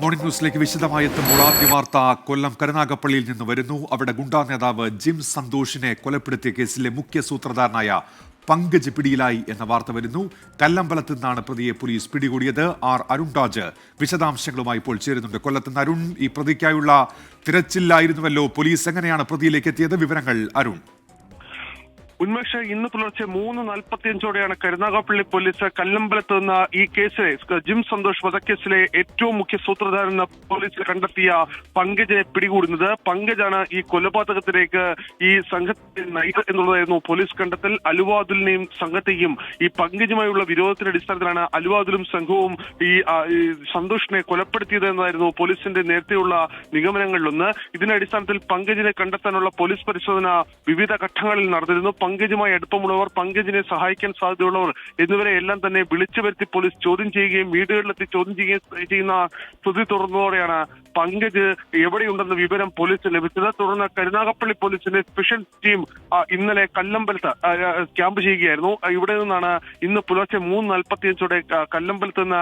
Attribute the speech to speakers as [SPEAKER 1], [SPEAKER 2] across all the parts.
[SPEAKER 1] Morning ന്യൂസിലേക്ക് വിശദമായി എത്തുമ്പോൾ ആദ്യ വാർത്ത കൊല്ലം കരുനാഗപ്പള്ളിയിൽ നിന്ന് വരുന്നു. അവിടെ ഗുണ്ടാ നേതാവ് ജിം സന്തോഷിനെ കൊലപ്പെടുത്തിയ കേസിലെ മുഖ്യ സൂത്രധാരനായ പങ്കജ് പിടിയിലായി എന്ന വാർത്ത വരുന്നു. കല്ലമ്പലത്ത് നിന്നാണ് പ്രതിയെ പോലീസ് പിടികൂടിയത്. അരുൺരാജ് വിശദാംശങ്ങളുമായി ഇപ്പോൾ ചേരുന്നുണ്ട്. കൊല്ലത്ത് നിന്ന് അരുൺ, ഈ പ്രതിക്കായുള്ള തിരച്ചിലായിരുന്നുവല്ലോ, പോലീസ് എങ്ങനെയാണ് പ്രതിയിലേക്ക് എത്തിയത്? വിവരങ്ങൾ അരുൺ.
[SPEAKER 2] ഉന്മേഷ്, ഇന്ന് പുലർച്ചെ 3:45 കരുനാഗപ്പള്ളി പോലീസ് കല്ലമ്പലത്ത് നിന്ന് ഈ കേസിലെ ജിം സന്തോഷ് വധക്കേസിലെ ഏറ്റവും മുഖ്യ സൂത്രധാരൻ പോലീസ് കണ്ടെത്തിയ പങ്കജിനെ പിടികൂടുന്നത്. പങ്കജാണ് ഈ കൊലപാതകത്തിലേക്ക് ഈ സംഘത്തെ നയിച്ചത് എന്നുള്ളതായിരുന്നു പോലീസ് കണ്ടെത്തൽ. അലുവാദുലിനെയും സംഘത്തെയും ഈ പങ്കജുമായുള്ള വിരോധത്തിന്റെ അടിസ്ഥാനത്തിലാണ് അലുവാദുലും സംഘവും ഈ സന്തോഷിനെ കൊലപ്പെടുത്തിയത് എന്നതായിരുന്നു പോലീസിന്റെ നേരത്തെയുള്ള നിഗമനങ്ങളിലൊന്ന്. ഇതിന്റെ അടിസ്ഥാനത്തിൽ പങ്കജിനെ കണ്ടെത്താനുള്ള പോലീസ് പരിശോധന വിവിധ ഘട്ടങ്ങളിൽ നടന്നിരുന്നു. പങ്കജുമായി അടുപ്പമുള്ളവർ, പങ്കജിനെ സഹായിക്കാൻ സാധ്യതയുള്ളവർ എന്നിവരെ എല്ലാം തന്നെ വിളിച്ചു വരുത്തി പോലീസ് ചോദ്യം ചെയ്യുകയും വീടുകളിലെത്തി ചോദ്യം ചെയ്യുന്ന സ്ഥിതി തുടർന്നതോടെയാണ് പങ്കജ് എവിടെയുണ്ടെന്ന വിവരം പോലീസിന് ലഭിച്ചത്. തുടർന്ന് കരുനാഗപ്പള്ളി പോലീസിന്റെ സ്പെഷ്യൽ ടീം ഇന്നലെ കല്ലമ്പലത്ത് ക്യാമ്പ് ചെയ്യുകയായിരുന്നു. ഇവിടെ നിന്നാണ് ഇന്ന് പുലർച്ചെ 3:45 കല്ലമ്പലത്ത് നിന്ന്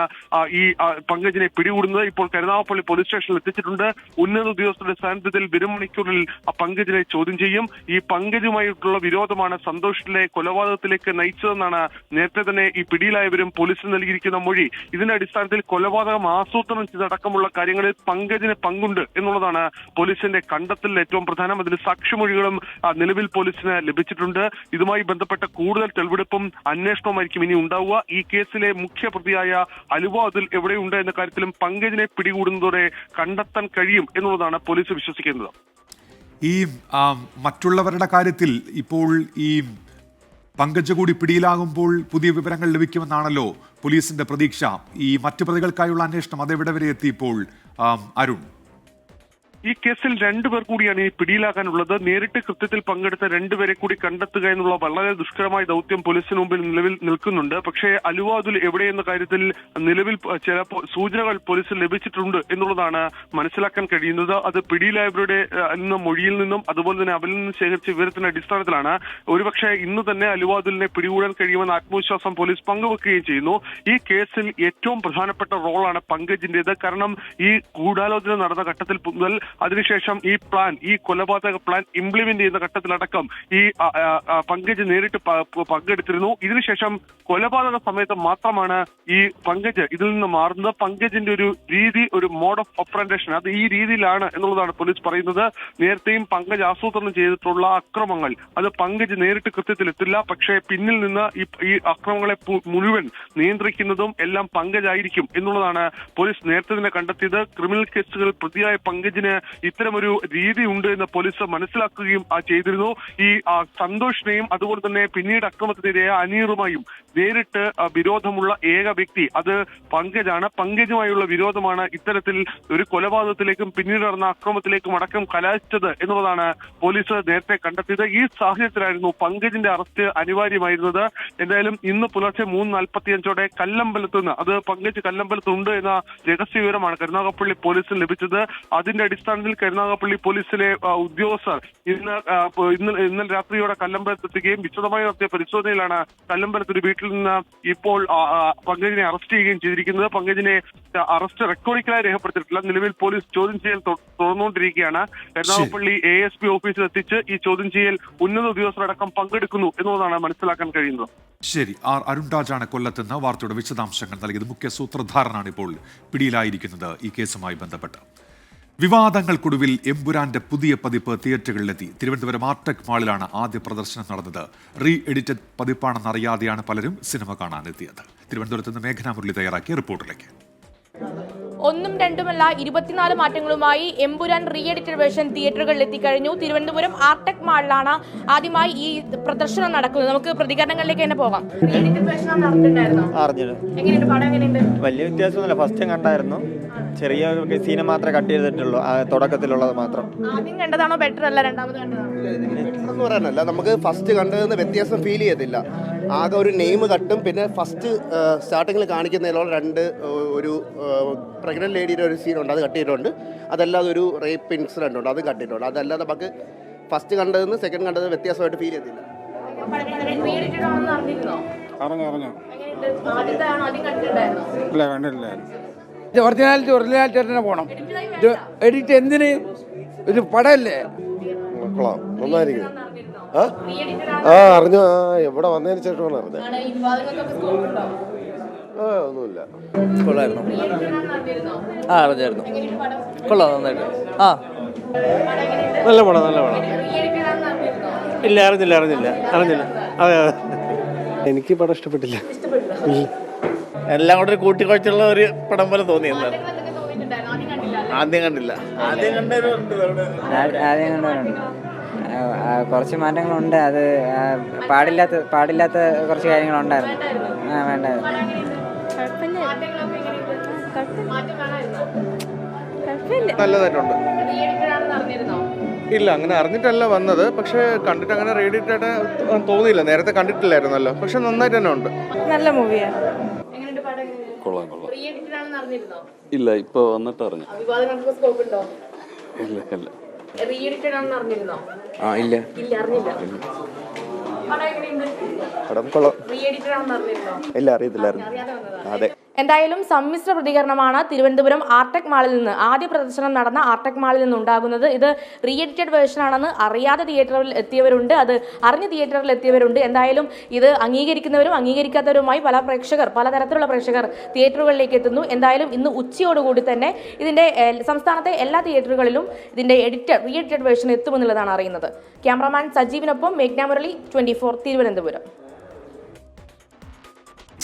[SPEAKER 2] ഈ പങ്കജിനെ പിടികൂടുന്നത്. ഇപ്പോൾ കരുനാഗപ്പള്ളി പോലീസ് സ്റ്റേഷനിൽ എത്തിച്ചിട്ടുണ്ട്. ഉന്നത ഉദ്യോഗസ്ഥരുടെ സാന്നിധ്യത്തിൽ വരും മണിക്കൂറിൽ പങ്കജിനെ ചോദ്യം ചെയ്യും. ഈ പങ്കജുമായിട്ടുള്ള വിരോധമാണ് സന്തോഷിലെ കൊലപാതകത്തിലേക്ക് നയിച്ചതെന്നാണ് നേരത്തെ തന്നെ ഈ പിടിയിലായവരും പോലീസിന് നൽകിയിരിക്കുന്ന മൊഴി. ഇതിന്റെ അടിസ്ഥാനത്തിൽ കൊലപാതകം ആസൂത്രണം ചെയ്തടക്കമുള്ള കാര്യങ്ങളിൽ പങ്കജിന് പങ്കുണ്ട് എന്നുള്ളതാണ് പോലീസിന്റെ കണ്ടെത്തലിൽ ഏറ്റവും പ്രധാനം. അതിന് സാക്ഷിമൊഴികളും നിലവിൽ പോലീസിന് ലഭിച്ചിട്ടുണ്ട്. ഇതുമായി ബന്ധപ്പെട്ട കൂടുതൽ തെളിവെടുപ്പും അന്വേഷണവുമായിരിക്കും ഇനി ഉണ്ടാവുക. ഈ കേസിലെ മുഖ്യ പ്രതിയായ അലുവാദുൽ എവിടെയുണ്ട് എന്ന കാര്യത്തിലും പങ്കജിനെ പിടികൂടുന്നതോടെ കണ്ടെത്താൻ കഴിയും എന്നുള്ളതാണ് പോലീസ് വിശ്വസിക്കുന്നത്.
[SPEAKER 1] ഈ മറ്റുള്ളവരുടെ കാര്യത്തിൽ ഇപ്പോൾ ഈ പങ്കജ് കൂടി പിടിയിലാകുമ്പോൾ പുതിയ വിവരങ്ങൾ ലഭിക്കുമെന്നാണല്ലോ പോലീസിന്റെ പ്രതീക്ഷ. ഈ മറ്റു പ്രതികൾക്കായുള്ള അന്വേഷണം അതെവിടെ വരെ എത്തി ഇപ്പോൾ അരുൺ?
[SPEAKER 2] ഈ കേസിൽ 2 പേർ കൂടിയാണ് ഈ പിടിയിലാകാനുള്ളത്. നേരിട്ട് കൃത്യത്തിൽ പങ്കെടുത്ത 2 പേരെ കൂടി കണ്ടെത്തുക എന്നുള്ള വളരെ ദുഷ്കരമായ ദൗത്യം പോലീസിന് മുമ്പിൽ നിലവിൽ നിൽക്കുന്നുണ്ട്. പക്ഷേ അലുവാദുൽ എവിടെയെന്ന കാര്യത്തിൽ നിലവിൽ ചില സൂചനകൾ പോലീസിന് ലഭിച്ചിട്ടുണ്ട് എന്നുള്ളതാണ് മനസ്സിലാക്കാൻ കഴിയുന്നത്. അത് പിടിയിലായവരുടെ മൊഴിയിൽ നിന്നും അതുപോലെ തന്നെ അവരിൽ നിന്നും ശേഖരിച്ച വിവരത്തിന്റെ അടിസ്ഥാനത്തിലാണ്. ഒരുപക്ഷെ ഇന്ന് തന്നെ അലുവാദുലിനെ പിടികൂടാൻ കഴിയുമെന്ന ആത്മവിശ്വാസം പോലീസ് പങ്കുവെക്കുകയും ചെയ്യുന്നു. ഈ കേസിൽ ഏറ്റവും പ്രധാനപ്പെട്ട റോളാണ് പങ്കജിന്റേത്. കാരണം ഈ ഗൂഢാലോചന നടന്ന ഘട്ടത്തിൽ മുതൽ അതിനുശേഷം ഈ കൊലപാതക പ്ലാൻ ഇംപ്ലിമെന്റ് ചെയ്യുന്ന ഘട്ടത്തിലടക്കം ഈ പങ്കജ് നേരിട്ട് പങ്കെടുത്തിരുന്നു. ഇതിനുശേഷം കൊലപാതക സമയത്ത് മാത്രമാണ് ഈ പങ്കജ് ഇതിൽ നിന്ന് മാറുന്നത്. പങ്കജിന്റെ ഒരു രീതി, ഒരു മോഡ് ഓഫ് ഓപ്പറേഷൻ, അത് ഈ രീതിയിലാണ് എന്നുള്ളതാണ് പോലീസ് പറയുന്നത്. നേരത്തെയും പങ്കജ് ആസൂത്രണം ചെയ്തിട്ടുള്ള അക്രമങ്ങൾ അത് പങ്കജ് നേരിട്ട് കൃത്യത്തിലെത്തില്ല. പക്ഷേ പിന്നിൽ നിന്ന് ഈ അക്രമങ്ങളെ മുഴുവൻ നിയന്ത്രിക്കുന്നതും എല്ലാം പങ്കജായിരിക്കും എന്നുള്ളതാണ് പോലീസ് നേരത്തെ തന്നെ കണ്ടെത്തിയത്. ക്രിമിനൽ കേസുകൾ പ്രതിയായ പങ്കജിന് ഇത്തരമൊരു രീതി ഉണ്ട് എന്ന് പോലീസ് മനസ്സിലാക്കുകയും ചെയ്തിരുന്നു. ഈ സന്തോഷിനെയും അതുപോലെ തന്നെ പിന്നീട് അക്രമത്തിനിരയായ അനീറുമായും നേരിട്ട് വിരോധമുള്ള ഏക വ്യക്തി അത് പങ്കജാണ്. പങ്കജുമായുള്ള വിരോധമാണ് ഇത്തരത്തിൽ ഒരു കൊലപാതകത്തിലേക്കും പിന്നീട് നടന്ന അക്രമത്തിലേക്കും അടക്കം കലാശിച്ചത് എന്നുള്ളതാണ് പോലീസ് നേരത്തെ കണ്ടെത്തിയത്. ഈ സാഹചര്യത്തിലായിരുന്നു പങ്കജിന്റെ അറസ്റ്റ് അനിവാര്യമായിരുന്നത്. എന്തായാലും ഇന്ന് പുലർച്ചെ 3:45 കല്ലമ്പലത്ത് നിന്ന്, അത് പങ്കജ് കല്ലമ്പലത്തുണ്ട് എന്ന രഹസ്യ വിവരമാണ് കരുനാഗപ്പള്ളി പോലീസിന് ലഭിച്ചത്. അതിന്റെ അടിസ്ഥാനത്തിൽ കരുനാഗപ്പള്ളി പോലീസിലെ ഉദ്യോഗസ്ഥർ ഇന്നലെ രാത്രിയോടെ കല്ലമ്പലത്തെത്തുകയും വിശദമായി നടത്തിയ പരിശോധനയിലാണ് കല്ലമ്പലത്ത് ഒരു വീട്ടിൽ നിന്ന് ഇപ്പോൾ പങ്കജിനെ അറസ്റ്റ് ചെയ്യുകയും ചെയ്തിരിക്കുന്നത്. പങ്കജിനെ അറസ്റ്റ് റെക്കോർഡിക്കലായി രേഖപ്പെടുത്തിയിട്ടില്ല. നിലവിൽ പോലീസ് ചോദ്യം ചെയ്യൽ തുടർന്നുകൊണ്ടിരിക്കുകയാണ്. കരുനാഗപ്പള്ളി ASP ഓഫീസിൽ എത്തിച്ച് ഈ ചോദ്യം ചെയ്യൽ ഉന്നത ഉദ്യോഗസ്ഥരടക്കം പങ്കെടുക്കുന്നു എന്നുള്ളതാണ് മനസ്സിലാക്കാൻ കഴിയുന്നത്.
[SPEAKER 1] ശരി, അരുൺരാജാണ് കൊല്ലത്തുനിന്ന് വാർത്തയുടെ വിശദാംശങ്ങൾ നൽകിയത്. മുഖ്യ സൂത്രധാരനാണ് ഇപ്പോൾ പിടിയിലായിരിക്കുന്നത് ഈ കേസുമായി ബന്ധപ്പെട്ട്. വിവാദങ്ങൾക്കൊടുവിൽ എമ്പുരാന്റെ പുതിയ പതിപ്പ് തിയേറ്ററുകളിലെത്തി. തിരുവനന്തപുരം ആർടെക് മാളിലാണ് ആദ്യ പ്രദർശനം നടന്നത്. റീ എഡിറ്റഡ് പതിപ്പാണെന്നറിയാതെയാണ് പലരും സിനിമ കാണാനെത്തിയത്. തിരുവനന്തപുരത്ത് നിന്ന് മേഘന മുരളി തയ്യാറാക്കിയ റിപ്പോർട്ടിലേക്ക്.
[SPEAKER 3] ഒന്നും രണ്ടുമല്ല 24 മാറ്റങ്ങളുമായി എമ്പുരാൻ റീ എഡിറ്റഡ് വേർഷൻ തിയേറ്ററുകളിൽ എത്തിക്കഴിഞ്ഞു. തിരുവനന്തപുരം ആർടെക് മാളിലാണ് ആദ്യമായി ഈ പ്രദർശനം നടക്കുന്നത്. നമുക്ക് പ്രതികരണങ്ങളിലേക്ക് തന്നെ പോകാം.
[SPEAKER 4] വലിയ വ്യത്യാസമൊന്നുമില്ല. ഫസ്റ്റ് കണ്ടായിരുന്നു, ചെറിയ സീന മാത്രമേ കട്ട് ചെയ്തിട്ടുള്ളൂ, തുടക്കത്തിലുള്ളത് മാത്രം.
[SPEAKER 3] ആദ്യം കണ്ടതാണോ ബെറ്റർ അല്ല രണ്ടാമത് കണ്ടതാണോ?
[SPEAKER 5] എന്ന് പറയാനല്ല, നമുക്ക് ഫസ്റ്റ് കണ്ടതെന്ന് വ്യത്യാസം ഫീൽ ചെയ്യത്തില്ല. ആകെ ഒരു നെയിം കട്ടും പിന്നെ ഫസ്റ്റ് സ്റ്റാർട്ടിങ്ങിൽ കാണിക്കുന്നതിലുള്ള ഒരു പ്രഗ്നന്റ് ലേഡിയുടെ ഒരു സീനുണ്ട്, അത് കട്ട് ചെയ്തിട്ടുണ്ട്. അതല്ലാതെ ഒരു റേപ്പ് ഇൻസിഡന്റ് ഉണ്ട്, അത് കട്ട് ചെയ്തിട്ടുണ്ട്. അതല്ലാതെ നമുക്ക് ഫസ്റ്റ് കണ്ടതെന്ന് സെക്കൻഡ് കണ്ടത് വ്യത്യാസമായിട്ട് ഫീൽ ചെയ്യത്തില്ല.
[SPEAKER 6] അറിഞ്ഞു ഇല്ല കണ്ടിട്ടില്ലായിരുന്നു. ഒറിജിനാലിറ്റി തന്നെ പോകണം. ഇത് എഡിറ്റ് എന്തിന്? ഒരു പടമല്ലേ?
[SPEAKER 7] കൊള്ളാം, നന്നായിരിക്കും. അറിഞ്ഞു. ഇവിടെ വന്നതിന് ശേഷമാണ് അറിഞ്ഞത്. ഒന്നുമില്ല.
[SPEAKER 8] കൊള്ളായിരുന്നു. അറിഞ്ഞായിരുന്നു. കൊള്ളാം, നന്നായിട്ട്.
[SPEAKER 7] നല്ല പടം, നല്ല പടം. ഇല്ല, അറിഞ്ഞില്ല. അതെ. എനിക്ക് പടം ഇഷ്ടപ്പെട്ടില്ല.
[SPEAKER 8] എല്ലാം കൂടെ ഒരു കൂട്ടിക്കുഴച്ചുള്ള ഒരു പടം പോലെ തോന്നി. എന്താണ് ആദ്യം കണ്ടില്ല. ആദ്യം കണ്ടവരുണ്ട്.
[SPEAKER 9] കുറച്ച് മാറ്റങ്ങളുണ്ട്. അത് പാടില്ലാത്ത കുറച്ച് കാര്യങ്ങളുണ്ടായിരുന്നു. വേണ്ടായിരുന്നു.
[SPEAKER 7] നല്ലതായിട്ടുണ്ട്. ഇല്ല, അങ്ങനെ അറിഞ്ഞിട്ടല്ല വന്നത്. പക്ഷെ കണ്ടിട്ട് അങ്ങനെ റേഡിയേറ്റായിട്ട് തോന്നിയില്ല. നേരത്തെ കണ്ടിട്ടില്ലായിരുന്നല്ലോ. പക്ഷെ നന്നായിട്ട് തന്നെ ഉണ്ട്.
[SPEAKER 3] നല്ല മൂവിയാണ്.
[SPEAKER 10] കൊള്ളാം. ഇല്ല, ഇപ്പൊ വന്നിട്ട് അറിഞ്ഞു. ഇല്ല.
[SPEAKER 7] ഇല്ല, അറിയത്തില്ലായിരുന്നു. അതെ.
[SPEAKER 3] എന്തായാലും സമ്മിശ്ര പ്രതികരണമാണ് തിരുവനന്തപുരം ആർടെക് മാളിൽ നിന്ന് ആദ്യ പ്രദർശനം നടന്ന ആർടെക് മാളിൽ നിന്ന് ഉണ്ടാകുന്നത്. ഇത് റീ എഡിറ്റഡ് വേർഷൻ ആണെന്ന് അറിയാതെ തിയേറ്ററിൽ എത്തിയവരുണ്ട്, അത് അറിഞ്ഞ് തിയേറ്ററിൽ എത്തിയവരുണ്ട്. എന്തായാലും ഇത് അംഗീകരിക്കുന്നവരും അംഗീകരിക്കാത്തവരുമായി പലതരത്തിലുള്ള പ്രേക്ഷകർ തിയേറ്ററുകളിലേക്ക് എത്തുന്നു. എന്തായാലും ഇന്ന് ഉച്ചയോടുകൂടി തന്നെ ഇതിന്റെ സംസ്ഥാനത്തെ എല്ലാ തിയേറ്ററുകളിലും ഇതിന്റെ റീ എഡിറ്റഡ് വേർഷൻ എത്തുമെന്നുള്ളതാണ് അറിയുന്നത്. ക്യാമറാമാൻ സജീവിനൊപ്പം മേഘ്ന മുരളി, 24 തിരുവനന്തപുരം.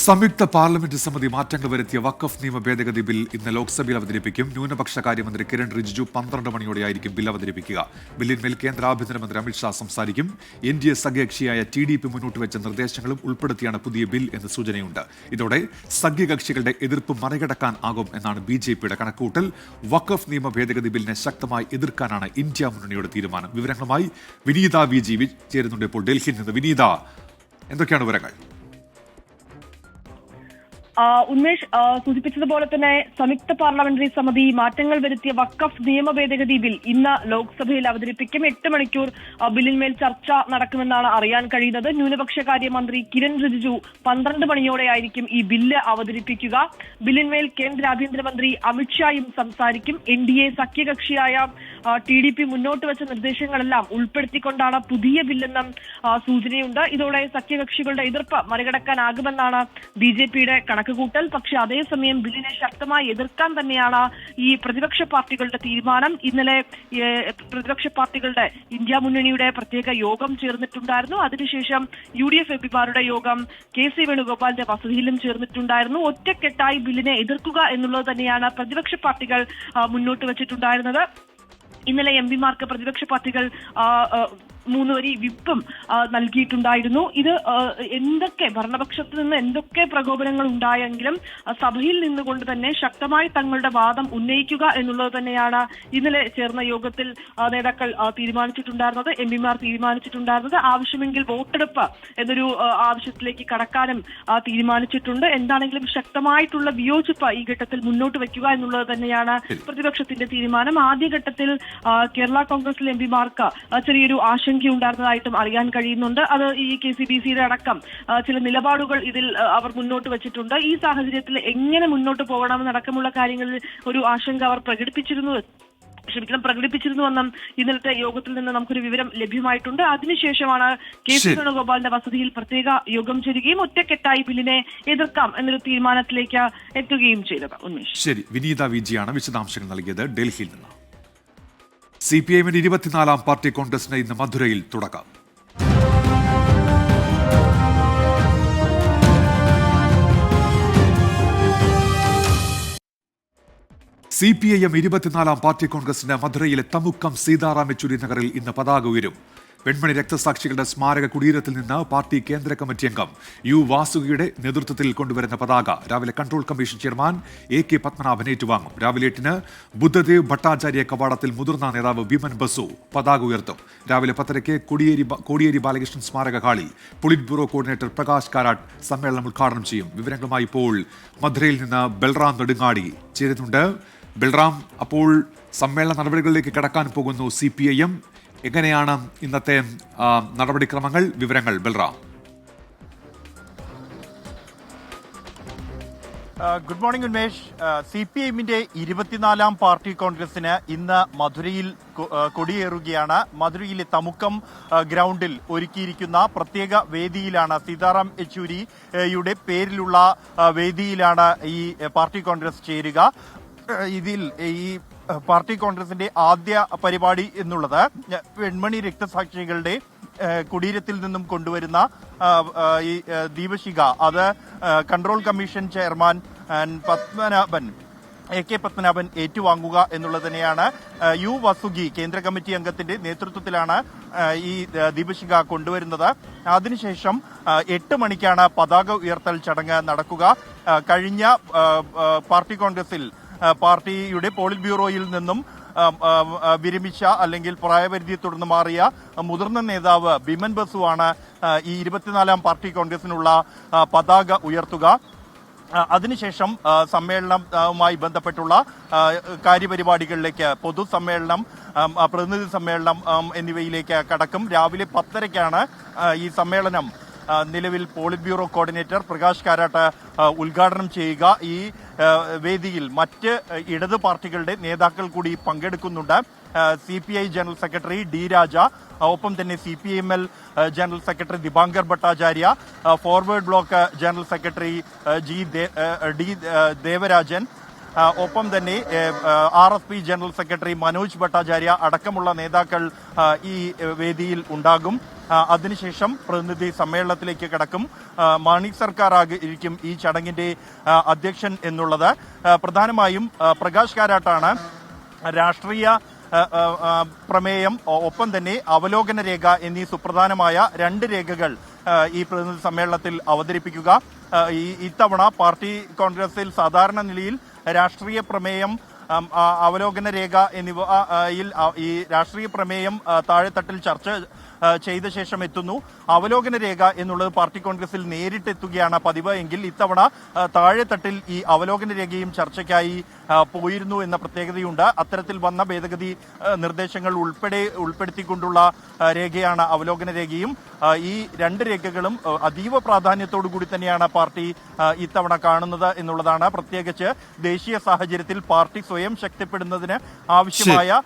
[SPEAKER 1] സംയുക്ത പാർലമെന്റ് സമിതി മാറ്റങ്ങൾ വരുത്തിയ വഖഫ് നിയമ ഭേദഗതി ബിൽ ഇന്ന് ലോക്സഭയിൽ അവതരിപ്പിക്കും. ന്യൂനപക്ഷ കാര്യമന്ത്രി കിരൺ റിജിജു 12 മണിയോടെയായിരിക്കും ബിൽ അവതരിപ്പിക്കുക. ബില്ലിന്മേൽ കേന്ദ്ര ആഭ്യന്തരമന്ത്രി അമിത്ഷാ സംസാരിക്കും. NDA സഖ്യകക്ഷിയായ TDP മുന്നോട്ട് വെച്ച നിർദ്ദേശങ്ങളും ഉൾപ്പെടുത്തിയാണ് പുതിയ ബിൽ എന്ന് സൂചനയുണ്ട്. ഇതോടെ സഖ്യകക്ഷികളുടെ എതിർപ്പ് മറികടക്കാൻ ആകും എന്നാണ് BJPയുടെ കണക്കുകൂട്ടൽ. വഖഫ് നിയമ ഭേദഗതി ബില്ലിനെ ശക്തമായി എതിർക്കാനാണ് ഇന്ത്യ മുന്നണിയുടെ തീരുമാനം. വിവരങ്ങളുമായി വിനീത VG ചേരുന്നുണ്ട് ഇപ്പോൾ ഡൽഹിയിൽ നിന്ന്. വിനീത, എന്തൊക്കെയാണ് വിവരങ്ങൾ?
[SPEAKER 11] ഉന്മേഷ് സൂചിപ്പിച്ചതുപോലെ തന്നെ സംയുക്ത പാർലമെന്ററി സമിതി മാറ്റങ്ങൾ വരുത്തിയ വഖഫ് നിയമ ഭേദഗതി ബിൽ ഇന്ന് ലോക്സഭയിൽ അവതരിപ്പിക്കും. 8 മണിക്കൂർ ബില്ലിന്മേൽ ചർച്ച നടക്കുമെന്നാണ് അറിയാൻ കഴിയുന്നത്. ന്യൂനപക്ഷകാര്യ മന്ത്രി കിരൺ റിജിജു 12 മണിയോടെയായിരിക്കും ഈ ബില്ല് അവതരിപ്പിക്കുക. ബില്ലിന്മേൽ കേന്ദ്ര ആഭ്യന്തരമന്ത്രി അമിത്ഷായും സംസാരിക്കും. NDA സഖ്യകക്ഷിയായ TDP മുന്നോട്ട് വെച്ച നിർദ്ദേശങ്ങളെല്ലാം ഉൾപ്പെടുത്തിക്കൊണ്ടാണ് പുതിയ ബില്ലെന്നും സൂചനയുണ്ട്. ഇതോടെ സഖ്യകക്ഷികളുടെ എതിർപ്പ് മറികടക്കാനാകുമെന്നാണ് BJPയുടെ കണക്കുകൂട്ടൽ. പക്ഷേ അതേസമയം ബില്ലിനെ ശക്തമായി എതിർക്കാൻ തന്നെയാണ് ഈ പ്രതിപക്ഷ പാർട്ടികളുടെ തീരുമാനം. ഇന്നലെ പ്രതിപക്ഷ പാർട്ടികളുടെ ഇന്ത്യ മുന്നണിയുടെ പ്രത്യേക യോഗം ചേർന്നിട്ടുണ്ടായിരുന്നു. അതിനുശേഷം UDF എംപിമാരുടെ യോഗം KC വേണുഗോപാലിന്റെ വസതിയിലും ചേർന്നിട്ടുണ്ടായിരുന്നു. ഒറ്റക്കെട്ടായി ബില്ലിനെ എതിർക്കുക എന്നുള്ളത് തന്നെയാണ് പ്രതിപക്ഷ പാർട്ടികൾ മുന്നോട്ട് വെച്ചിട്ടുണ്ടായിരുന്നത്. ഇന്നലെ എംപിമാർക്ക് പ്രതിപക്ഷ പാർട്ടികൾ 3 വരി വിപ്പും നൽകിയിട്ടുണ്ടായിരുന്നു. ഇത് ഭരണപക്ഷത്ത് നിന്ന് എന്തൊക്കെ പ്രകോപനങ്ങൾ ഉണ്ടായെങ്കിലും സഭയിൽ നിന്നുകൊണ്ട് തന്നെ ശക്തമായി തങ്ങളുടെ വാദം ഉന്നയിക്കുക എന്നുള്ളത് തന്നെയാണ് ഇന്നലെ ചേർന്ന യോഗത്തിൽ നേതാക്കൾ തീരുമാനിച്ചിട്ടുണ്ടായിരുന്നത്, എംപിമാർ തീരുമാനിച്ചിട്ടുണ്ടായിരുന്നത്. ആവശ്യമെങ്കിൽ വോട്ടെടുപ്പ് എന്നൊരു ആവശ്യത്തിലേക്ക് കടക്കാനും തീരുമാനിച്ചിട്ടുണ്ട്. എന്താണെങ്കിലും ശക്തമായിട്ടുള്ള വിയോജിപ്പ് ഈ ഘട്ടത്തിൽ മുന്നോട്ട് വെക്കുക എന്നുള്ളത് തന്നെയാണ് പ്രതിപക്ഷത്തിന്റെ തീരുമാനം. ആദ്യഘട്ടത്തിൽ കേരള കോൺഗ്രസിലെ എംപിമാർക്ക് ചെറിയൊരു ഉണ്ടായിരുന്നതായിട്ടും അറിയാൻ കഴിയുന്നുണ്ട്. അത് ഈ KCBCയുടെ അടക്കം ചില നിലപാടുകൾ ഇതിൽ അവർ മുന്നോട്ട് വെച്ചിട്ടുണ്ട്. ഈ സാഹചര്യത്തിൽ എങ്ങനെ മുന്നോട്ട് പോകണമെന്നടക്കമുള്ള കാര്യങ്ങളിൽ ഒരു ആശങ്ക അവർ പ്രകടിപ്പിച്ചിരുന്നുവെന്നും ഇന്നലത്തെ യോഗത്തിൽ നിന്ന് നമുക്കൊരു വിവരം ലഭ്യമായിട്ടുണ്ട്. അതിനുശേഷമാണ് KC വേണുഗോപാലിന്റെ വസതിയിൽ പ്രത്യേക യോഗം ചേരുകയും ഒറ്റക്കെട്ടായി ബില്ലിനെ എതിർക്കാം എന്നൊരു തീരുമാനത്തിലേക്ക് എത്തുകയും ചെയ്തത്. ഉന്മേഷ്.
[SPEAKER 1] ശരി, വിനീത VG ആണ് വിശദാംശങ്ങൾ നൽകിയത് ഡൽഹിയിൽ നിന്ന്. CPIഎമ്മിന്റെ 24ാം പാർട്ടി കോൺഗ്രസിന് ഇന്ന് മധുരയിൽ തുടക്കം. CPIഎം 24ാം പാർട്ടി കോൺഗ്രസിന് മധുരയിലെ തമുക്കം സീതാറാം യെച്ചൂരി നഗറിൽ ഇന്ന് പതാക ഉയരും. പെൺമണി രക്തസാക്ഷികളുടെ സ്മാരക കുടീരത്തിൽ നിന്ന് പാർട്ടി കേന്ദ്ര കമ്മിറ്റി അംഗം U വാസുകിയുടെ നേതൃത്വത്തിൽ കൊണ്ടുവരുന്ന പതാക രാവിലെ control commission chairman AK Padmanabhan ഏറ്റുവാങ്ങും. രാവിലെ 8-ന് ബുദ്ധദേവ് ഭട്ടാചാര്യ കവാടത്തിൽ മുതിർന്ന നേതാവ് വിമൻ ബസു പതാക ഉയർത്തും. രാവിലെ 10-ക്ക് കോടിയേരി ബാലകൃഷ്ണൻ സ്മാരക ഹാളിൽ polit bureau coordinator Prakash Karat സമ്മേളനം ഉദ്ഘാടനം ചെയ്യും. വിവരങ്ങളുമായി ഇപ്പോൾ മധുരയിൽ നിന്ന് ബൽറാം നെടുങ്ങാടി ചേരുന്നുണ്ട്. ബൽറാം, അപ്പോൾ സമ്മേളന നടപടികളിലേക്ക് കടക്കാൻ പോകുന്നു CPIഎം. എങ്ങനെയാണ് ഇന്നത്തെ നടപടിക്രമങ്ങൾ? വിവരങ്ങൾ ബൽറാം.
[SPEAKER 12] Good morning Unmesh. CPIMന്റെ 24ാം പാർട്ടി കോൺഗ്രസിന് ഇന്ന് മധുരയിൽ കൊടിയേറുകയാണ്. മധുരയിലെ തമുക്കം ഗ്രൗണ്ടിൽ ഒരുക്കിയിരിക്കുന്ന പ്രത്യേക വേദിയിലാണ്, സീതാറാം യെച്ചൂരിയുടെ പേരിലുള്ള വേദിയിലാണ് ഈ പാർട്ടി കോൺഗ്രസ് ചേരുക. ഇതിൽ ഈ പാർട്ടി കോൺഗ്രസിന്റെ ആദ്യ പരിപാടി എന്നുള്ളത് വെൺമണി രക്തസാക്ഷികളുടെ കുടീരത്തിൽ നിന്നും കൊണ്ടുവരുന്ന ഈ ദീപശിഖ, അത് control commission chairman AK Padmanabhan ഏറ്റുവാങ്ങുക എന്നുള്ളത് തന്നെയാണ്. U വസുഗി കേന്ദ്ര കമ്മിറ്റി അംഗത്തിന്റെ നേതൃത്വത്തിലാണ് ഈ ദീപശിഖ കൊണ്ടുവരുന്നത്. അതിനുശേഷം 8 മണിക്കാണ് പതാക ഉയർത്തൽ ചടങ്ങ് നടക്കുക. കഴിഞ്ഞ പാർട്ടി കോൺഗ്രസിൽ പാർട്ടിയുടെ പോളിറ്റ് ബ്യൂറോയിൽ നിന്നും വിരമിച്ച അല്ലെങ്കിൽ പ്രായപരിധിയെ തുടർന്ന് മാറിയ മുതിർന്ന നേതാവ് ബിമൻ ബസുവാണ് ഈ 24ാം പാർട്ടി കോൺഗ്രസിനുള്ള പതാക ഉയർത്തുക. അതിനുശേഷം സമ്മേളനവുമായി ബന്ധപ്പെട്ടുള്ള കാര്യപരിപാടികളിലേക്ക്, പൊതുസമ്മേളനം, പ്രതിനിധി സമ്മേളനം എന്നിവയിലേക്ക് കടക്കും. രാവിലെ 10:30ക്കാണ് ഈ സമ്മേളനം നിലവിൽ polit bureau coordinator Prakash Karat ഉദ്ഘാടനം ചെയ്യുക. ഈ വേദിയിൽ മറ്റ് ഇടത് പാർട്ടികളുടെ നേതാക്കൾ കൂടി പങ്കെടുക്കുന്നുണ്ട്. CPI general secretary D Raja, ഒപ്പം തന്നെ CPIML general secretary Dipankar Bhattacharya, forward bloc general secretary D Devarajan, ഒപ്പം തന്നെ RSP general secretary Manoj Bhattacharya അടക്കമുള്ള നേതാക്കൾ ഈ വേദിയിൽ ഉണ്ടാകും. അതിനുശേഷം പ്രതിനിധി സമ്മേളനത്തിലേക്ക് കടക്കും. മാണിക് സർക്കാർ ആയിരിക്കും ഈ ചടങ്ങിന്റെ അധ്യക്ഷൻ എന്നുള്ളത്. പ്രധാനമായും പ്രകാശ് കാരാട്ടാണ് രാഷ്ട്രീയ പ്രമേയം, ഒപ്പം തന്നെ അവലോകന രേഖ എന്നീ സുപ്രധാനമായ 2 രേഖകൾ ഈ പ്രതിനിധി സമ്മേളനത്തിൽ അവതരിപ്പിക്കുക. ഇത്തവണ പാർട്ടി കോൺഗ്രസിൽ സാധാരണ നിലയിൽ രാഷ്ട്രീയ പ്രമേയം, അവലോകന രേഖ എന്നിവയിൽ ഈ രാഷ്ട്രീയ പ്രമേയം താഴെത്തട്ടിൽ ചർച്ച ചെയ്ത ശേഷം എത്തുന്നു. അവലോകന രേഖ എന്നുള്ളത് പാർട്ടി കോൺഗ്രസിൽ നേരിട്ടെത്തുകയാണ് പതിവ്. എങ്കിൽ ഇത്തവണ താഴെത്തട്ടിൽ ഈ അവലോകന രേഖയും ചർച്ചയ്ക്കായി പോയിരുന്നു എന്ന പ്രത്യേകതയുണ്ട്. അത്തരത്തിൽ വന്ന ഭേദഗതി നിർദ്ദേശങ്ങൾ ഉൾപ്പെടുത്തിക്കൊണ്ടുള്ള രേഖയാണ് അവലോകന രേഖയും. ഈ 2 രേഖകളും അതീവ പ്രാധാന്യത്തോടു കൂടി തന്നെയാണ് പാർട്ടി ഇത്തവണ കാണുന്നത് എന്നുള്ളതാണ്. പ്രത്യേകിച്ച് ദേശീയ സാഹചര്യത്തിൽ പാർട്ടി സ്വയം ശക്തിപ്പെടുന്നതിന് ആവശ്യമായ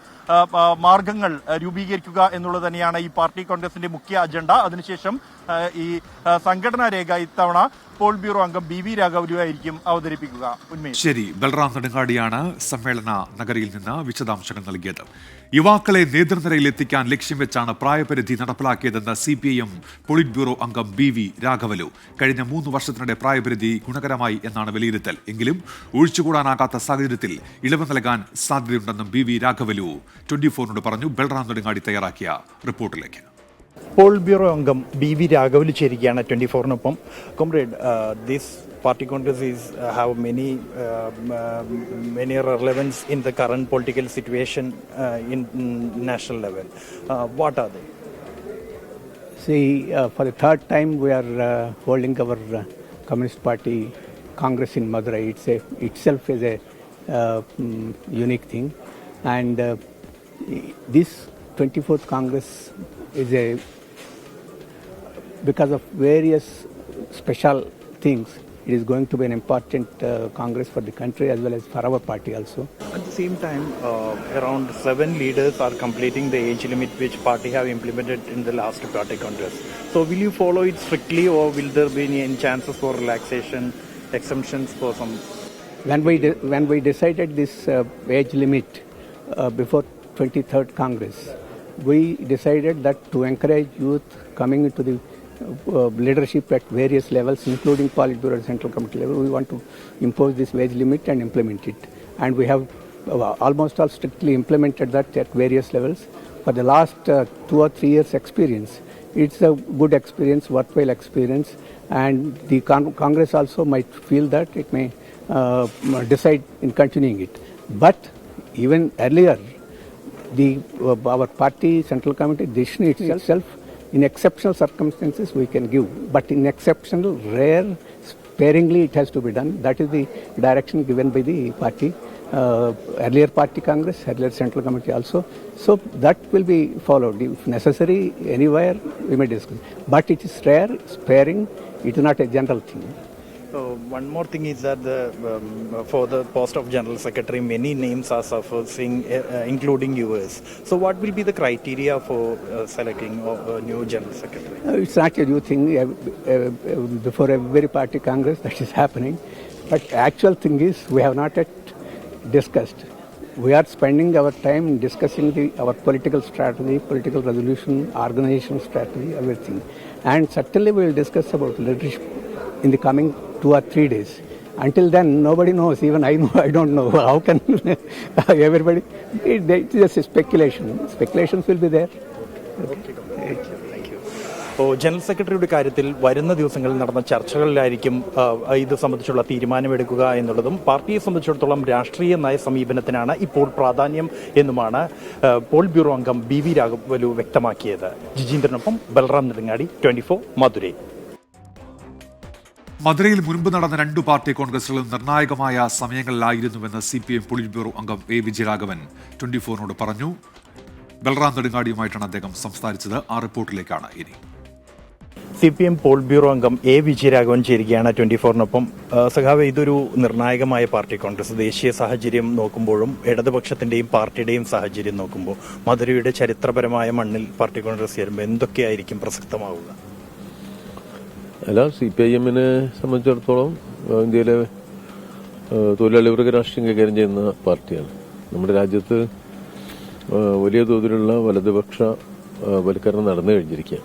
[SPEAKER 12] മാർഗങ്ങൾ രൂപീകരിക്കുക എന്നുള്ളത് തന്നെയാണ് ഈ പാർട്ടി കോൺഗ്രസിന്റെ മുഖ്യ അജണ്ട. അതിനുശേഷം ഈ സംഘടനാ രേഖ ഇത്തവണ പോൾ ബ്യൂറോ അംഗം BV രാഘവലുവായിരിക്കും അവതരിപ്പിക്കുക.
[SPEAKER 1] ശരി, ബൽറാം നെടുങ്ങാടിയാണ് സമ്മേളന നഗരിയിൽ നിന്ന് വിശദാംശങ്ങൾ നൽകിയത്. യുവാക്കളെ നേതൃനിരയിൽ എത്തിക്കാൻ ലക്ഷ്യം വെച്ചാണ് പ്രായപരിധി നടപ്പിലാക്കിയതെന്ന് CPIM പോളിറ്റ് ബ്യൂറോ അംഗം BV രാഘവലു. കഴിഞ്ഞ 3 വർഷത്തിനിടെ പ്രായപരിധി ഗുണകരമായി എന്നാണ് വിലയിരുത്തൽ. എങ്കിലും ഒഴിച്ചുകൂടാനാകാത്ത സാഹചര്യത്തിൽ ഇളവ് നൽകാൻ സാധ്യതയുണ്ടെന്നും BV രാഘവലു 24നോട് പറഞ്ഞു. ബൽറാം നെടുങ്ങാടി തയ്യാറാക്കിയ റിപ്പോർട്ടിലേക്ക്.
[SPEAKER 13] പോൾ ബ്യൂറോ അംഗം BV രാഘവലു ചേരുകയാണ് 24നൊപ്പം. Comrade, this party congress is have many relevance in the current political situation in national level. What are they?
[SPEAKER 14] See, for the third time we are holding our Communist Party Congress in Madurai. Itself is a unique thing, and this 24th Congress is because of various special things. It is going to be an important Congress for the country as well as for our party also.
[SPEAKER 13] At the same time, around 7 leaders are completing the age limit which party have implemented in the last party congress. So will you follow it strictly, or will there be any chances for relaxation, exemptions for some?
[SPEAKER 14] When we decided this age limit before 23rd Congress, we decided that to encourage youth coming into the leadership at various levels, including Politburo and Central Committee level, we want to impose this wage limit and implement it. And we have almost all strictly implemented that at various levels. For the last 2 or 3 years experience, it's a good experience, worthwhile experience, and the Congress also might feel that it may decide in continuing it. But even earlier, our party Central Committee decision itself, in exceptional circumstances we can give, but in exceptional, rare, sparingly it has to be done. That is the direction given by the party, earlier party Congress, earlier Central Committee also. So that will be followed. If necessary, anywhere we may discuss. But it is rare, sparing, it is not a general thing.
[SPEAKER 13] One more thing is that for the post of General Secretary, many names are surfacing, including yours. So what will be the criteria for selecting a new General Secretary?
[SPEAKER 14] It's not a new thing. Before every party Congress that is happening. But actual thing is we have not yet discussed. We are spending our time discussing our political strategy, political resolution, organization strategy, everything. And certainly we will discuss about leadership in the coming 2 or 3 days. Until then, nobody knows. Even I don't know. How can everybody? It's just a speculation. Speculations will be there.
[SPEAKER 13] Okay. Thank you. അപ്പോൾ general സെക്രട്ടറിയുടെ കാര്യത്തിൽ വരുന്ന ദിവസങ്ങളിൽ നടന്ന ചർച്ചകളിലായിരിക്കും ഇത് സംബന്ധിച്ചുള്ള തീരുമാനമെടുക്കുക എന്നുള്ളതും പാർട്ടിയെ സംബന്ധിച്ചിടത്തോളം രാഷ്ട്രീയ നയ സമീപനത്തിനാണ് ഇപ്പോൾ പ്രാധാന്യം എന്നുമാണ് പോളിറ്റ് ബ്യൂറോ അംഗം BV രാഘവലു വ്യക്തമാക്കിയത്. ജിജീന്ദ്രനൊപ്പം ബൽറാം നെടുങ്ങാടി, 24 മധുരൈ.
[SPEAKER 1] മധുരയിൽ മുൻപ് നടന്ന 2 പാർട്ടി കോൺഗ്രസുകളും നിർണായകമായ സമയങ്ങളിലായിരുന്നുവെന്ന് CPM പോളിറ്റ് ബ്യൂറോ അംഗം A. വിജയരാഘവൻ 24നോട് പറഞ്ഞു. ബൽറാം നെടുങ്ങാടിയുമായിട്ടാണ് അദ്ദേഹം സംസാരിച്ചത്. ആ റിപ്പോർട്ടിലേക്കാണ് ഇനി.
[SPEAKER 13] CPM പോളിറ്റ് ബ്യൂറോ അംഗം A. വിജയരാഘവൻ ചേരുകയാണ് 24നൊപ്പം. സഖാവ്, ഇതൊരു നിർണായകമായ പാർട്ടി കോൺഗ്രസ്. ദേശീയ സാഹചര്യം നോക്കുമ്പോഴും ഇടതുപക്ഷത്തിന്റെയും പാർട്ടിയുടെയും സാഹചര്യം നോക്കുമ്പോൾ മധുരയുടെ ചരിത്രപരമായ മണ്ണിൽ പാർട്ടി കോൺഗ്രസ് ചേരുമ്പോൾ എന്തൊക്കെയായിരിക്കും പ്രസക്തമാവുക?
[SPEAKER 10] അല്ല, CPIM-നെ സംബന്ധിച്ചിടത്തോളം ഇന്ത്യയിലെ തൊഴിലാളി വർഗ രാഷ്ട്രീയം കൈകാര്യം ചെയ്യുന്ന പാർട്ടിയാണ്. നമ്മുടെ രാജ്യത്ത് വലിയ തോതിലുള്ള വലതുപക്ഷ വൽക്കരണം നടന്നു കഴിഞ്ഞിരിക്കുക.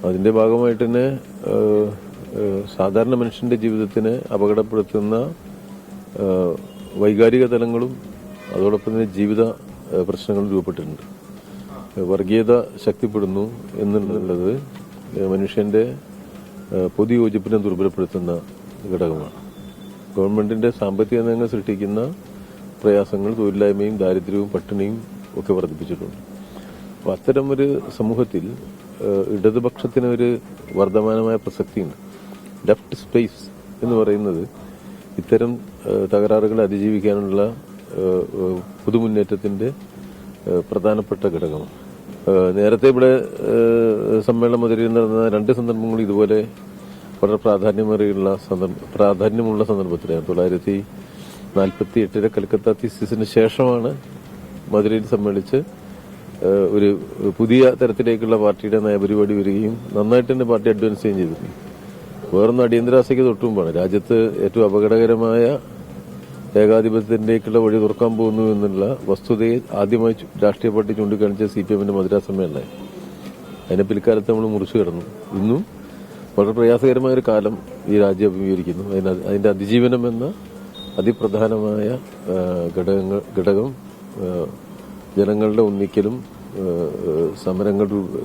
[SPEAKER 10] അതിന്റെ ഭാഗമായിട്ട് തന്നെ സാധാരണ മനുഷ്യന്റെ ജീവിതത്തിനെ അപകടപ്പെടുത്തുന്ന വൈകാരിക തലങ്ങളും അതോടൊപ്പം തന്നെ ജീവിത പ്രശ്നങ്ങളും രൂപപ്പെട്ടിട്ടുണ്ട്. വർഗീയത ശക്തിപ്പെടുന്നു എന്നുള്ളത് മനുഷ്യന്റെ പൊതുയോജിപ്പിനെ ദുർബലപ്പെടുത്തുന്ന ഘടകമാണ്. ഗവൺമെന്റിന്റെ സാമ്പത്തിക നയങ്ങൾ സൃഷ്ടിക്കുന്ന പ്രയാസങ്ങൾ തൊഴിലില്ലായ്മയും ദാരിദ്ര്യവും പട്ടിണിയും ഒക്കെ വർദ്ധിപ്പിച്ചിട്ടുണ്ട്. അപ്പോൾ അത്തരം ഒരു സമൂഹത്തിൽ ഇടതുപക്ഷത്തിന് ഒരു വർദ്ധമാനമായ പ്രസക്തിയുണ്ട്. ലെഫ്റ്റ് സ്പേസ് എന്ന് പറയുന്നത് ഇത്തരം തകരാറുകളെ അതിജീവിക്കാനുള്ള പുതുമുന്നേറ്റത്തിന്റെ പ്രധാനപ്പെട്ട ഘടകമാണ്. നേരത്തെ ഇവിടെ സമ്മേളന മധുരയിൽ നടന്ന 2 സന്ദർഭങ്ങളും ഇതുപോലെ വളരെ പ്രാധാന്യമുള്ള സന്ദർഭത്തിലാണ്. 1948 കൽക്കത്ത തീസിസിന് ശേഷമാണ് മധുരയിൽ സമ്മേളിച്ച് ഒരു പുതിയ തരത്തിലേക്കുള്ള പാർട്ടിയുടെ നയപരിപാടി വരികയും നന്നായിട്ട് തന്നെ പാർട്ടി അഡ്വാൻസ് ചെയ്യുകയും ചെയ്തിട്ടുണ്ട്. വേറൊന്ന് അടിയന്തരാവസ്ഥയ്ക്ക് തൊട്ടുമുമ്പാണ്. രാജ്യത്ത് ഏറ്റവും അപകടകരമായ ഏകാധിപത്യത്തിലേക്കുള്ള വഴി തുറക്കാൻ പോകുന്നു എന്നുള്ള വസ്തുതയെ ആദ്യമായി രാഷ്ട്രീയ പാർട്ടി ചൂണ്ടിക്കാണിച്ച CPM-ന്റെ മധുര സമ്മേളനമായി. അതിനെ പിൽക്കാലത്ത് നമ്മൾ മുറിച്ചു കിടന്നു. ഇന്നും വളരെ പ്രയാസകരമായ ഒരു കാലം ഈ രാജ്യം അഭിമുഖീകരിക്കുന്നു. അതിന്റെ അതിജീവനം എന്ന അതിപ്രധാനമായ ഘടകം ജനങ്ങളുടെ ഒന്നിക്കലും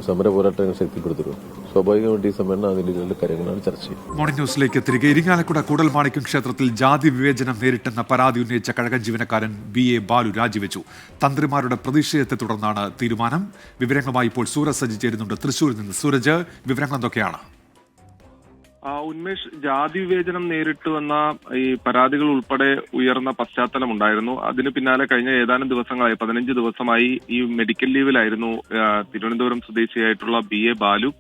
[SPEAKER 10] സമര പോരാട്ടങ്ങൾ ശക്തിപ്പെടുത്തുന്നു. സ്വാഭാവികമായിട്ട് ഈ സമ്മേളനം അതിലുള്ള കാര്യങ്ങളാണ് ചർച്ച ചെയ്യുന്നത്.
[SPEAKER 1] മോർണിംഗ് ന്യൂസിലേക്ക് തിരികെ. ഇരിങ്ങാലക്കുട കൂടൽമാണിക്യം ക്ഷേത്രത്തിൽ ജാതി വിവേചനം നേരിട്ടെന്ന പരാതി ഉന്നയിച്ച കഴകൻ ജീവനക്കാരൻ BA ബാലു രാജിവെച്ചു. തന്ത്രിമാരുടെ പ്രതിഷേധത്തെ തുടർന്നാണ് തീരുമാനം. വിവരങ്ങളുമായി ഇപ്പോൾ സൂരജ് സജി ചേരുന്നുണ്ട് തൃശ്ശൂരിൽ നിന്ന്. സൂരജ്, വിവരങ്ങൾ എന്തൊക്കെയാണ്?
[SPEAKER 2] ഉന്മേഷ്, ജാതി വിവേചനം നേരിട്ടുവെന്ന ഈ പരാതികൾ ഉൾപ്പെടെ ഉയർന്ന പശ്ചാത്തലമുണ്ടായിരുന്നു. അതിന് പിന്നാലെ കഴിഞ്ഞ ഏതാനും ദിവസങ്ങളായി 15 ദിവസമായി ഈ മെഡിക്കൽ ലീവിലായിരുന്നു തിരുവനന്തപുരം സ്വദേശിയായിട്ടുള്ള BA ബാലു.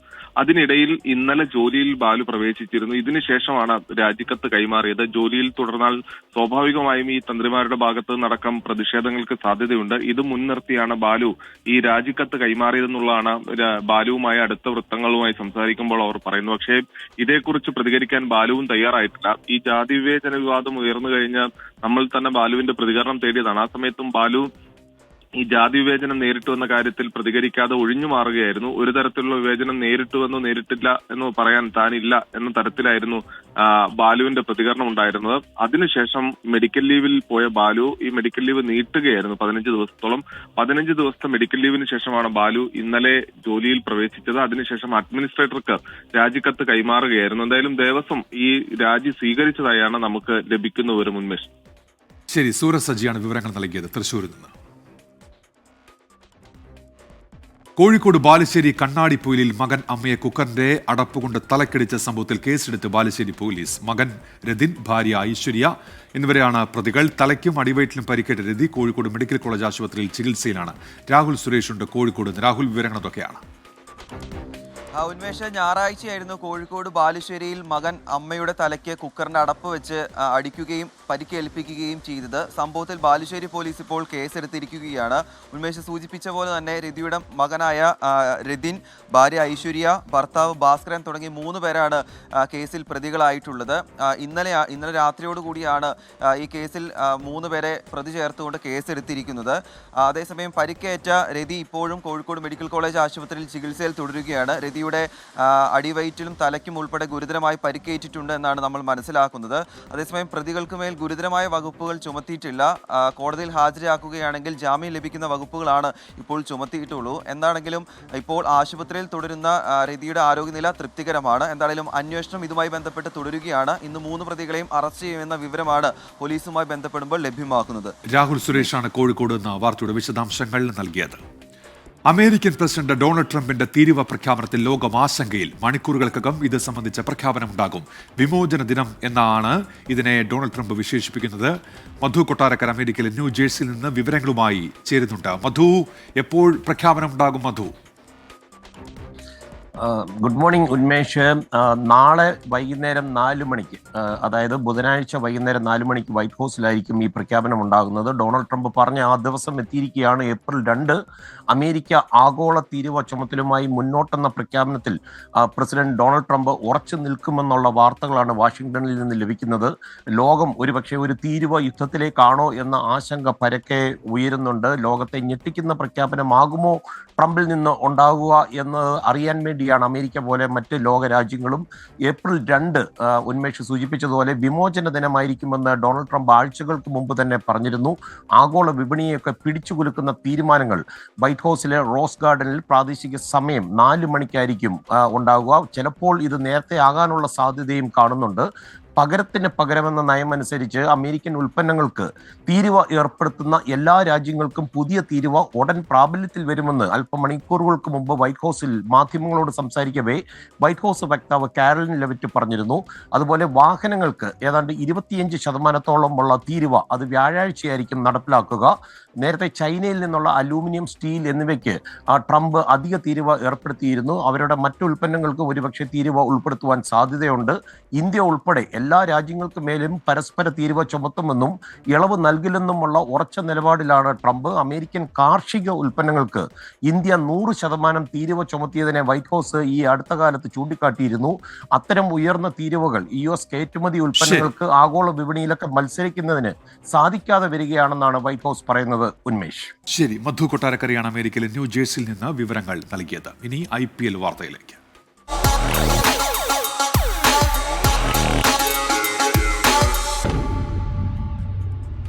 [SPEAKER 2] അതിനിടയിൽ ഇന്നലെ ജോലിയിൽ ബാലു പ്രവേശിച്ചിരുന്നു. ഇതിനുശേഷമാണ് രാജിക്കത്ത് കൈമാറിയത്. ജോലിയിൽ തുടർന്നാൽ സ്വാഭാവികമായും ഈ തന്ത്രിമാരുടെ ഭാഗത്ത് നടക്കം പ്രതിഷേധങ്ങൾക്ക് സാധ്യതയുണ്ട്. ഇത് മുൻനിർത്തിയാണ് ബാലു ഈ രാജിക്കത്ത് കൈമാറിയതെന്നുള്ളതാണ് ബാലുവുമായി അടുത്ത വൃത്തങ്ങളുമായി സംസാരിക്കുമ്പോൾ അവർ പറയുന്നു. പക്ഷേ ഇതേക്കുറിച്ച് പ്രതികരിക്കാൻ ബാലുവും തയ്യാറായിട്ടില്ല. ഈ ജാതി വിവേചന വിവാദം ഉയർന്നു കഴിഞ്ഞ് നമ്മൾ തന്നെ ബാലുവിന്റെ പ്രതികരണം തേടിയതാണ്. ആ സമയത്തും ബാലു ഈ ജാതി വിവേചനം നേരിട്ടുവെന്ന കാര്യത്തിൽ പ്രതികരിക്കാതെ ഒഴിഞ്ഞു മാറുകയായിരുന്നു. ഒരു തരത്തിലുള്ള വിവേചനം നേരിട്ടുവെന്നോ നേരിട്ടില്ല എന്നോ പറയാൻ താനില്ല എന്ന തരത്തിലായിരുന്നു ബാലുവിന്റെ പ്രതികരണം ഉണ്ടായിരുന്നത്. അതിനുശേഷം മെഡിക്കൽ ലീവിൽ പോയ ബാലു ഈ മെഡിക്കൽ ലീവ് നീട്ടുകയായിരുന്നു 15 ദിവസത്തോളം. 15 ദിവസത്തെ മെഡിക്കൽ ലീവിന് ശേഷമാണ് ബാലു ഇന്നലെ ജോലിയിൽ പ്രവേശിച്ചത്. അതിനുശേഷം അഡ്മിനിസ്ട്രേറ്റർക്ക് രാജിക്കത്ത് കൈമാറുകയായിരുന്നു. എന്തായാലും ദേവസ്വം ഈ രാജി സ്വീകരിച്ചതായാണ് നമുക്ക് ലഭിക്കുന്ന വിവരം. ഉന്മേഷ്,
[SPEAKER 1] ശരി. സൂരജ് സജിയാണ് വിവരങ്ങൾ നൽകിയത് തൃശ്ശൂരിൽ നിന്ന്. കോഴിക്കോട് ബാലുശ്ശേരി കണ്ണാടിപ്പൊയിലിൽ മകൻ അമ്മയെ കുക്കറിന്റെ അടപ്പുകൊണ്ട് തലക്കടിച്ച സംഭവത്തിൽ കേസെടുത്ത് ബാലുശ്ശേരി പോലീസ്. മകൻ രതിൻ, ഭാര്യ ഐശ്വര്യ എന്നിവരെയാണ് പ്രതികൾ. തലയ്ക്കും അടിവയറ്റിലും പരിക്കേറ്റ രതി കോഴിക്കോട് മെഡിക്കൽ കോളേജ് ആശുപത്രിയിൽ ചികിത്സയിലാണ്. രാഹുൽ സുരേഷുണ്ട് കോഴിക്കോട്. രാഹുൽ, വിവരങ്ങൾ എന്തൊക്കെയാണ്?
[SPEAKER 15] ഉന്മേഷ്, ഞായറാഴ്ചയായിരുന്നു കോഴിക്കോട് ബാലുശ്ശേരിയിൽ മകൻ അമ്മയുടെ തലയ്ക്ക് കുക്കറിന്റെ അടപ്പ് വെച്ച് അടിക്കുകയും പരിക്കേൽപ്പിക്കുകയും ചെയ്തത്. സംഭവത്തിൽ ബാലുശ്ശേരി പോലീസ് ഇപ്പോൾ കേസെടുത്തിരിക്കുകയാണ്. ഉന്മേഷ് സൂചിപ്പിച്ച പോലെ തന്നെ രതിയുടെ മകനായ രതിൻ, ഭാര്യ ഐശ്വര്യ, ഭർത്താവ് ഭാസ്കരൻ തുടങ്ങി 3 പേരാണ് കേസിൽ പ്രതികളായിട്ടുള്ളത്. ഇന്നലെ രാത്രിയോടുകൂടിയാണ് ഈ കേസിൽ 3 പേരെ പ്രതി ചേർത്തുകൊണ്ട് കേസെടുത്തിരിക്കുന്നത്. അതേസമയം പരിക്കേറ്റ രതി ഇപ്പോഴും കോഴിക്കോട് മെഡിക്കൽ കോളേജ് ആശുപത്രിയിൽ ചികിത്സയിൽ തുടരുകയാണ്. രതിയുടെ അടിവയറ്റിലും തലയ്ക്കും ഉൾപ്പെടെ ഗുരുതരമായി പരിക്കേറ്റിട്ടുണ്ട് എന്നാണ് നമ്മൾ മനസ്സിലാക്കുന്നത്. അതേസമയം പ്രതികൾക്ക് മേൽ ഗുരുതരമായ വകുപ്പുകൾ ചുമത്തിയിട്ടില്ല. കോടതിയിൽ ഹാജരാക്കുകയാണെങ്കിൽ ജാമ്യം ലഭിക്കുന്ന വകുപ്പുകളാണ് ഇപ്പോൾ ചുമത്തിയിട്ടുള്ളൂ. എന്താണെങ്കിലും ഇപ്പോൾ ആശുപത്രിയിൽ തുടരുന്ന രതിയുടെ ആരോഗ്യനില തൃപ്തികരമാണ്. എന്തായാലും അന്വേഷണം ഇതുമായി ബന്ധപ്പെട്ട് തുടരുകയാണ്. ഇന്ന് 3 പ്രതികളെയും അറസ്റ്റ് ചെയ്യുമെന്ന വിവരമാണ് പോലീസുമായി ബന്ധപ്പെടുമ്പോൾ ലഭ്യമാക്കുന്നത്.
[SPEAKER 1] രാഹുൽ സുരേഷാണ് കോഴിക്കോട് നിന്ന് വാർത്തയുടെ വിശദാംശങ്ങൾ നൽകിയത്. അമേരിക്കൻ പ്രസിഡന്റ് ഡൊണാൾഡ് ട്രംപിന്റെ തീരുവ പ്രഖ്യാപനത്തിൽ ലോകം ആശങ്കയിൽ. മണിക്കൂറുകൾക്കകം ഇത് സംബന്ധിച്ച പ്രഖ്യാപനമുണ്ടാകും. വിമോചന ദിനം എന്നാണ് ഇതിനെ ഡൊണാൾഡ് ട്രംപ് വിശേഷിപ്പിക്കുന്നത്. മധു കൊട്ടാരക്കർ അമേരിക്കയിലെ ന്യൂജേഴ്സിയിൽ നിന്ന് വിവരങ്ങളുമായി ചേരുന്നുണ്ട്. മധു, എപ്പോൾ പ്രഖ്യാപനമുണ്ടാകും? മധു,
[SPEAKER 16] ഗുഡ് മോർണിംഗ് ഉന്മേഷ്. നാളെ വൈകുന്നേരം 4 മണിക്ക്, അതായത് ബുധനാഴ്ച വൈകുന്നേരം 4 മണിക്ക് വൈറ്റ് ഹൗസിലായിരിക്കും ഈ പ്രഖ്യാപനം ഉണ്ടാകുന്നത്. ഡൊണാൾഡ് ട്രംപ് പറഞ്ഞ ആ ദിവസം എത്തിയിരിക്കുകയാണ്. ഏപ്രിൽ 2 അമേരിക്ക ആഗോള തീരുവ ചുമത്തലുമായി മുന്നോട്ടെന്ന പ്രഖ്യാപനത്തിൽ പ്രസിഡന്റ് ഡൊണാൾഡ് ട്രംപ് ഉറച്ചു നിൽക്കുമെന്നുള്ള വാർത്തകളാണ് വാഷിംഗ്ടണിൽ നിന്ന് ലഭിക്കുന്നത്. ലോകം ഒരുപക്ഷെ ഒരു തീരുവ യുദ്ധത്തിലേക്കാണോ എന്ന ആശങ്ക പരക്കെ ഉയരുന്നുണ്ട്. ലോകത്തെ ഞെട്ടിക്കുന്ന പ്രഖ്യാപനമാകുമോ ട്രംപിൽ നിന്ന് ഉണ്ടാകുക എന്ന് അറിയാൻ വേണ്ടിയാണ് അമേരിക്ക പോലെ മറ്റ് ലോകരാജ്യങ്ങളും ഏപ്രിൽ 2 ഉന്മേഷ് സൂചിപ്പിച്ചതുപോലെ വിമോചന ദിനമായിരിക്കുമെന്ന് ഡൊണാൾഡ് ട്രംപ് ആഴ്ചകൾക്ക് മുമ്പ് തന്നെ പറഞ്ഞിരുന്നു. ആഗോള വിപണിയൊക്കെ പിടിച്ചുകുലുക്കുന്ന തീരുമാനങ്ങൾ വൈറ്റ് ഹൗസിലെ റോസ് ഗാർഡനിൽ പ്രാദേശിക സമയം 4 മണിക്കായിരിക്കും ഉണ്ടാകുക. ചിലപ്പോൾ ഇത് നേരത്തെ ആകാനുള്ള സാധ്യതയും കാണുന്നുണ്ട്. പകരത്തിന് പകരമെന്ന നയമനുസരിച്ച് അമേരിക്കൻ ഉൽപ്പന്നങ്ങൾക്ക് തീരുവ ഏർപ്പെടുത്തുന്ന എല്ലാ രാജ്യങ്ങൾക്കും പുതിയ തീരുവ ഉടൻ പ്രാബല്യത്തിൽ വരുമെന്ന് അല്പമണിക്കൂറുകൾക്ക് മുമ്പ് വൈറ്റ് ഹൗസിൽ മാധ്യമങ്ങളോട് സംസാരിക്കവേ വൈറ്റ് ഹൗസ് വക്താവ് കാരോലിൻ ലെവിറ്റ് പറഞ്ഞിരുന്നു. അതുപോലെ വാഹനങ്ങൾക്ക് ഏതാണ്ട് 25% തീരുവ അത് വ്യാഴാഴ്ചയായിരിക്കും നടപ്പിലാക്കുക. നേരത്തെ ചൈനയിൽ നിന്നുള്ള അലൂമിനിയം, സ്റ്റീൽ എന്നിവയ്ക്ക് ട്രംപ് അധിക തീരുവ ഏർപ്പെടുത്തിയിരുന്നു. അവരുടെ മറ്റു ഉൽപ്പന്നങ്ങൾക്ക് ഒരുപക്ഷെ തീരുവ ഉൾപ്പെടുത്തുവാൻ സാധ്യതയുണ്ട്. ഇന്ത്യ ഉൾപ്പെടെ എല്ലാ രാജ്യങ്ങൾക്ക് മേലും പരസ്പര തീരുവ ചുമത്തുമെന്നും ഇളവ് നൽകില്ലെന്നുമുള്ള ഉറച്ച നിലപാടിലാണ് ട്രംപ്. അമേരിക്കൻ കാർഷിക ഉൽപ്പന്നങ്ങൾക്ക് ഇന്ത്യ 100% തീരുവ ചുമത്തിയതിനെ വൈറ്റ് ഹൗസ് ഈ അടുത്ത കാലത്ത് ചൂണ്ടിക്കാട്ടിയിരുന്നു. അത്തരം ഉയർന്ന തീരുവകൾ US കയറ്റുമതി ഉൽപ്പന്നങ്ങൾക്ക് ആഗോള വിപണിയിലൊക്കെ മത്സരിക്കുന്നതിന് സാധിക്കാതെ വരികയാണെന്നാണ് വൈറ്റ് ഹൗസ് പറയുന്നത്. ഉന്മേഷ്,
[SPEAKER 1] ശരി. മധു കൊട്ടാരക്കരയാണ് അമേരിക്കയിലെ ന്യൂജേഴ്സിയിൽ നിന്ന് വിവരങ്ങൾ നൽകിയത്. ഇനി IPL വാർത്തയിലേക്ക്.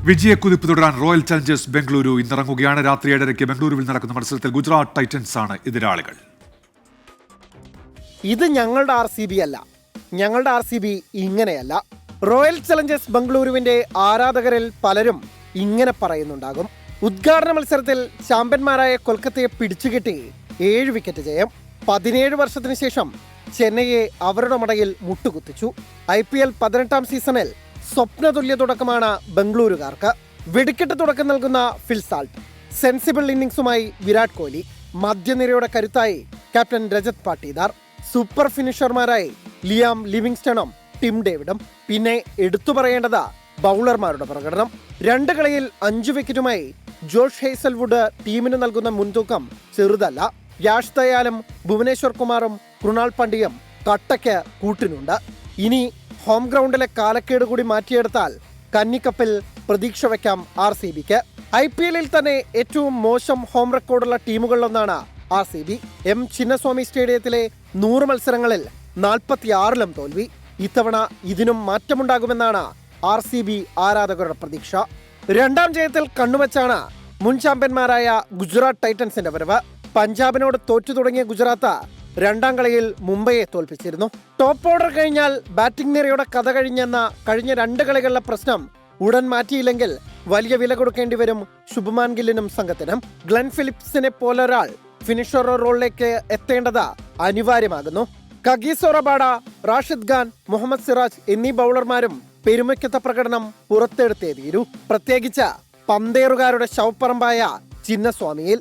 [SPEAKER 1] വിജയക്കുതിപ്പ് തുടരാൻ റോയൽ ചലഞ്ചേഴ്സ് ബംഗളൂരു ഇന്നിറങ്ങുകയാണ്. രാത്രി 7:30 ബംഗളൂരുവിൽ നടക്കുന്ന മത്സരത്തിൽ ഗുജറാത്ത് ടൈറ്റൻസ് ആണ് എതിരാളികൾ.
[SPEAKER 17] ഇത് ഞങ്ങളുടെ RCB അല്ല. ഞങ്ങളുടെ RCB ഇങ്ങനെയല്ല. റോയൽ ചലഞ്ചേഴ്സ് ബംഗളൂരുവിന്റെ ആരാധകരിൽ പലരും ഇങ്ങനെ പറയുന്നുണ്ടാകും. ഉദ്ഘാടന മത്സരത്തിൽ ചാമ്പ്യന്മാരായ കൊൽക്കത്തയെ പിടിച്ചുകെട്ടി 7 വിക്കറ്റ് ജയം. 17 വർഷത്തിന് ശേഷം ചെന്നൈയെ അവരുടെ മടയിൽ മുട്ടുകുത്തിച്ചു. IPL 18ാം സീസണിൽ സ്വപ്നതുല്യ തുടക്കമാണ് ബംഗളൂരുകാർക്ക്. വെടിക്കെട്ട് തുടക്കം നൽകുന്ന ഫിൽ സാൾട്ട്, സെൻസിബിൾ ഇന്നിംഗ്സുമായി വിരാട് കോഹ്ലി, മധ്യനിരയുടെ കരുത്തായി ക്യാപ്റ്റൻ രജത് പാട്ടീദാർ, സൂപ്പർ ഫിനിഷർമാരായി ലിയാം ലിവിങ്സ്റ്റണും ടിം ഡേവിഡും. പിന്നെ എടുത്തു പറയേണ്ടത് ബൗളർമാരുടെ പ്രകടനം. 2 കളിയിൽ 5 വിക്കറ്റുമായി ജോഷ് ഹേസൽവുഡ് ടീമിന് നൽകുന്ന മുൻതൂക്കം ചെറുതല്ല. യാഷ് ദയാലും ഭുവനേശ്വർ കുമാറും കൃണാൽ പാണ്ഡ്യയും കട്ടയ്ക്ക് കൂട്ടിനുണ്ട്. ഇനി ഹോം ഗ്രൗണ്ടിലെ കാലക്കേട് കൂടി മാറ്റിയെടുത്താൽ കന്നിക്കപ്പിൽ പ്രതീക്ഷ വയ്ക്കാം RCBക്ക്. IPL-ൽ തന്നെ ഏറ്റവും മോശം ഹോം റെക്കോർഡുള്ള ടീമുകളിലൊന്നാണ് RCB. M ചിന്നസ്വാമി സ്റ്റേഡിയത്തിലെ 100 മത്സരങ്ങളിൽ 46-ലും തോൽവി. ഇത്തവണ ഇതിനും മാറ്റമുണ്ടാകുമെന്നാണ് RCB ആരാധകരുടെ പ്രതീക്ഷ. 2ാം ജയത്തിൽ കണ്ണുവച്ചാണ് മുൻ ചാമ്പ്യന്മാരായ ഗുജറാത്ത് ടൈറ്റൻസിന്റെ വരവ്. പഞ്ചാബിനോട് തോറ്റു തുടങ്ങിയ ഗുജറാത്ത് 2ാം കളിയിൽ മുംബൈയെ തോൽപ്പിച്ചിരുന്നു. ടോപ്പ് ഓർഡർ കഴിഞ്ഞാൽ ബാറ്റിംഗ് നിരയുടെ കഥ കഴിഞ്ഞെന്ന കഴിഞ്ഞ 2 കളികളിലെ പ്രശ്നം ഉടൻ മാറ്റിയില്ലെങ്കിൽ വലിയ വില കൊടുക്കേണ്ടി വരും ശുഭ്മാൻ ഗില്ലിനും സംഘത്തിനും. ഗ്ലെൻ ഫിലിപ്സിനെ പോലൊരാൾ ഫിനിഷർ റോളിലേക്ക് എത്തേണ്ടത് അനിവാര്യമാകുന്നു. കഗീസോ റബാഡ, റാഷിദ് ഖാൻ, മുഹമ്മദ് സിറാജ് എന്നീ ബൗളർമാരും പെരുമയ്ക്കത്ത പ്രകടനം പുറത്തെടുത്തേ തീരൂ. പ്രത്യേകിച്ച് പന്തേറുകാരുടെ ശവപ്പറമ്പായ ചിന്നസ്വാമിയിൽ.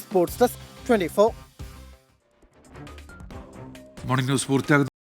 [SPEAKER 17] Sports desk 24.
[SPEAKER 1] മോർണിംഗ് ന്യൂസ് പൂർത്തിയാകുന്നു.